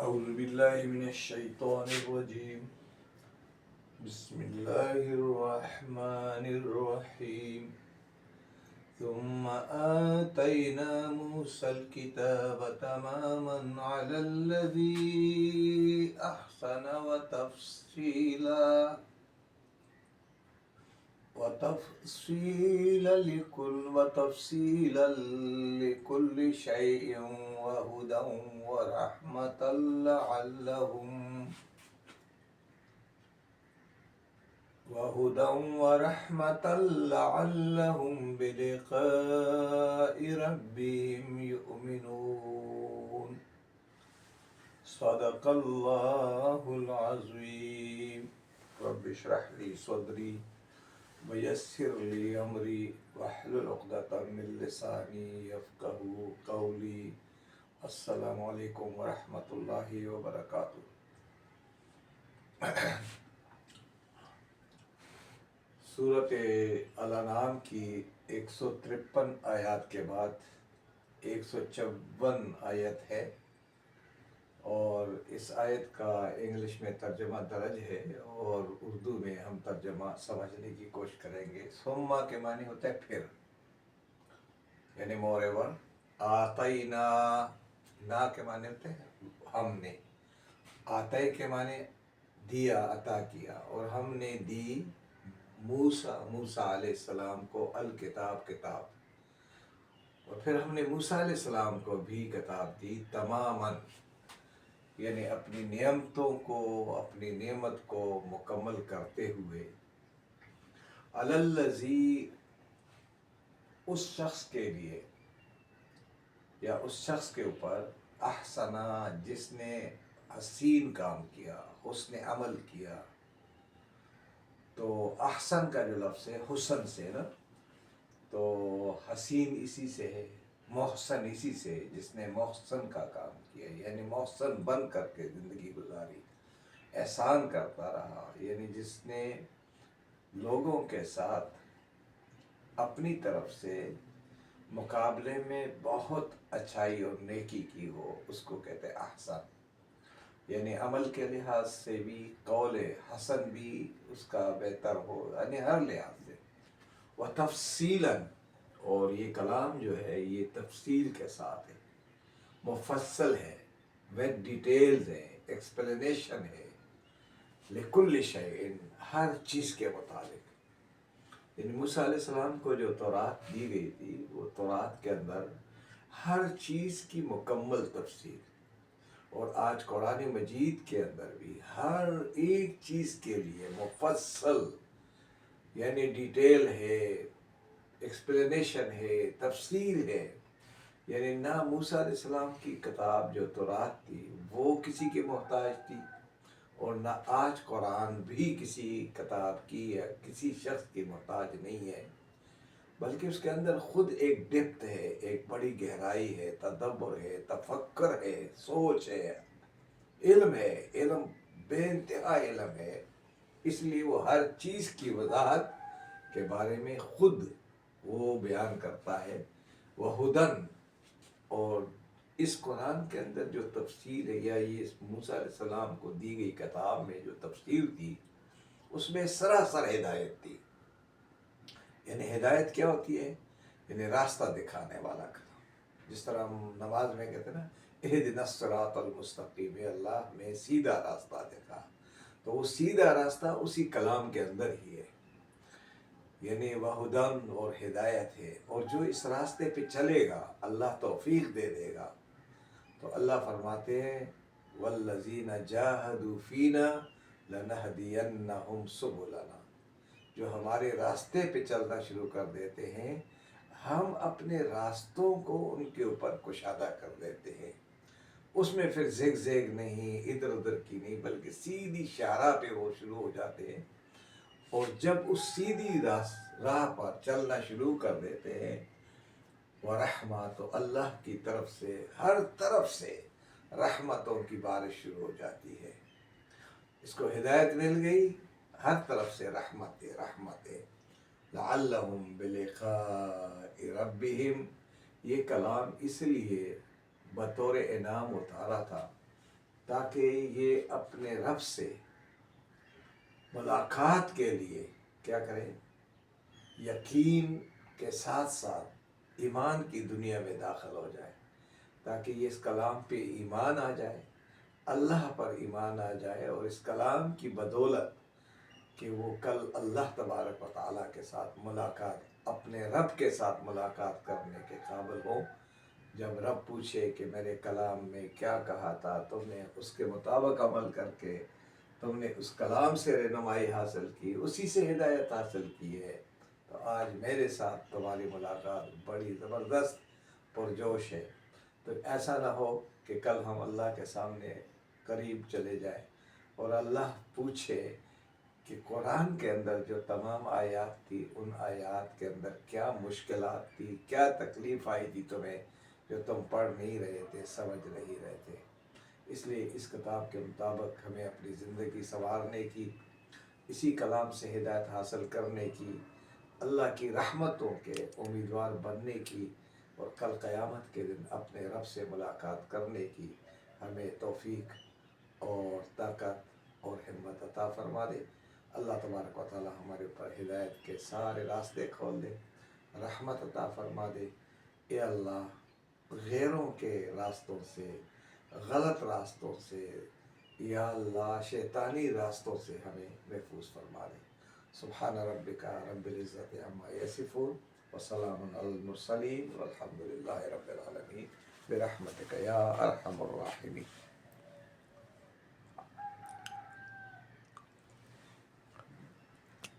أعوذ بالله من الشيطان الرجيم. بسم الله الرحمن الرحيم. ثم آتينا موسى الكتاب تماما على الذي أحسن وتفصيلا لكل شيء وهدى ورحمة لعلهم بلقاء ربهم يؤمنون. صدق الله العظيم. رب اشرح لي صدري ويسر لي أمري واحلل عقدة من لساني يفقهوا قولي. السلام علیکم ورحمۃ اللہ وبرکاتہ. سورۃ الانعام کی 153 آیات کے بعد 154 آیت ہے، اور اس آیت کا انگلش میں ترجمہ درج ہے اور اردو میں ہم ترجمہ سمجھنے کی کوشش کریں گے. ثم کے معنی ہوتا ہے پھر، یعنی مور ایور. آتینا، نا کے معنی ہوتے ہیں ہم نے. آتے کے معنی دیا، عطا کیا، اور ہم نے دی موسیٰ علیہ السلام کو الکتاب، کتاب. اور پھر ہم نے موسیٰ علیہ السلام کو بھی کتاب دی تماماً، یعنی اپنی نعمتوں کو، اپنی نعمت کو مکمل کرتے ہوئے. الذی، اس شخص کے لیے یا اس شخص کے اوپر، احسنا، جس نے حسین کام کیا، حسن عمل کیا. تو احسن کا جو لفظ ہے حسن سے نا، تو حسین اسی سے ہے، محسن اسی سے، جس نے محسن کا کام کیا، یعنی محسن بن کر کے زندگی گزاری، احسان کرتا رہا. یعنی جس نے لوگوں کے ساتھ اپنی طرف سے مقابلے میں بہت اچھائی اور نیکی کی ہو، اس کو کہتے ہیں احسن. یعنی عمل کے لحاظ سے بھی، قول حسن بھی اس کا بہتر ہو، یعنی ہر لحاظ سے. وتفصیلاً، اور یہ کلام جو ہے یہ تفصیل کے ساتھ ہے، مفصل ہے، ویت ڈیٹیلز ہے، ایکسپلینیشن ہے. لکل شیء، ہر چیز کے متعلق. یعنی موسیٰ علیہ السلام کو جو تورات دی گئی تھی، وہ تورات کے اندر ہر چیز کی مکمل تفصیل. اور آج قرآن مجید کے اندر بھی ہر ایک چیز کے لیے مفصل، یعنی ڈیٹیل ہے، ایکسپلینیشن ہے، تفصیل ہے. یعنی نہ موسیٰ علیہ السلام کی کتاب جو تورات تھی وہ کسی کے محتاج تھی، اور نہ آج قرآن بھی کسی کتاب کی یا کسی شخص کی محتاج نہیں ہے، بلکہ اس کے اندر خود ایک ڈیپتھ ہے، ایک بڑی گہرائی ہے، تدبر ہے، تفکر ہے، سوچ ہے، علم ہے، علم بے انتہا علم ہے. اس لیے وہ ہر چیز کی وضاحت کے بارے میں خود وہ بیان کرتا ہے. وہ ہدن، اور اس قرآن کے اندر جو تفصیل ہے، یا یہ موسیٰ علیہ السلام کو دی گئی کتاب میں جو تفصیل تھی، اس میں سراسر ہدایت تھی. یعنی ہدایت کیا ہوتی ہے؟ یعنی راستہ دکھانے والا کلام. جس طرح ہم نماز میں کہتے ہیں نا، اہدنا الصراط المستقیم، اللہ میں سیدھا راستہ دکھا. تو وہ سیدھا راستہ اسی کلام کے اندر ہی ہے. یعنی وہ ہدن اور ہدایت ہے. اور جو اس راستے پہ چلے گا، اللہ توفیق دے دے گا. تو اللہ فرماتے ہیں والذین جاہدوا فینا لنہدینہم سبلنا. جو ہمارے راستے پہ چلنا شروع کر دیتے ہیں، ہم اپنے راستوں کو ان کے اوپر کشادہ کر دیتے ہیں. اس میں پھر زیگ زیگ نہیں، ادھر ادھر کی نہیں، بلکہ سیدھی شاہراہ پہ وہ شروع ہو جاتے ہیں. اور جب اس سیدھی راہ پر چلنا شروع کر دیتے ہیں، ورحمہ، تو اللہ کی طرف سے ہر طرف سے رحمتوں کی بارش شروع ہو جاتی ہے. اس کو ہدایت مل گئی، ہر طرف سے رحمت ہے. لعلہم بلقاء ربہم، یہ کلام اس لیے بطور انعام اتارا تھا تاکہ یہ اپنے رب سے ملاقات کے لیے کیا کرے، یقین کے ساتھ ساتھ ایمان کی دنیا میں داخل ہو جائے، تاکہ یہ اس کلام پہ ایمان آ جائے، اللہ پر ایمان آ جائے، اور اس کلام کی بدولت کہ وہ کل اللہ تبارک و تعالیٰ کے ساتھ ملاقات، اپنے رب کے ساتھ ملاقات کرنے کے قابل ہو۔ جب رب پوچھے کہ میرے کلام میں کیا کہا تھا، تم نے اس کے مطابق عمل کر کے تم نے اس کلام سے رہنمائی حاصل کی، اسی سے ہدایت حاصل کی ہے، تو آج میرے ساتھ تمہاری ملاقات بڑی زبردست پرجوش ہے۔ تو ایسا نہ ہو کہ کل ہم اللہ کے سامنے قریب چلے جائیں اور اللہ پوچھے کہ قرآن کے اندر جو تمام آیات تھی، ان آیات کے اندر کیا مشکلات تھی، کیا تکلیف آئی تھی تمہیں، جو تم پڑھ نہیں رہے تھے، سمجھ نہیں رہے تھے۔ اس لیے اس کتاب کے مطابق ہمیں اپنی زندگی سنوارنے کی، اسی کلام سے ہدایت حاصل کرنے کی، اللہ کی رحمتوں کے امیدوار بننے کی، اور کل قیامت کے دن اپنے رب سے ملاقات کرنے کی ہمیں توفیق اور طاقت اور ہمت عطا فرما دے۔ اللہ تبارک و تعالی ہمارے اوپر ہدایت کے سارے راستے کھول دے، رحمت عطا فرما دے۔ اے اللہ، غیروں کے راستوں سے، غلط راستوں سے، یا اللہ شیطانی راستوں سے ہمیں محفوظ فرما دے۔ سبحان ربک رب العزت عما یصفون وسلام علی المرسلین والحمد للہ رب العالمین برحمتک یا ارحم الراحمین۔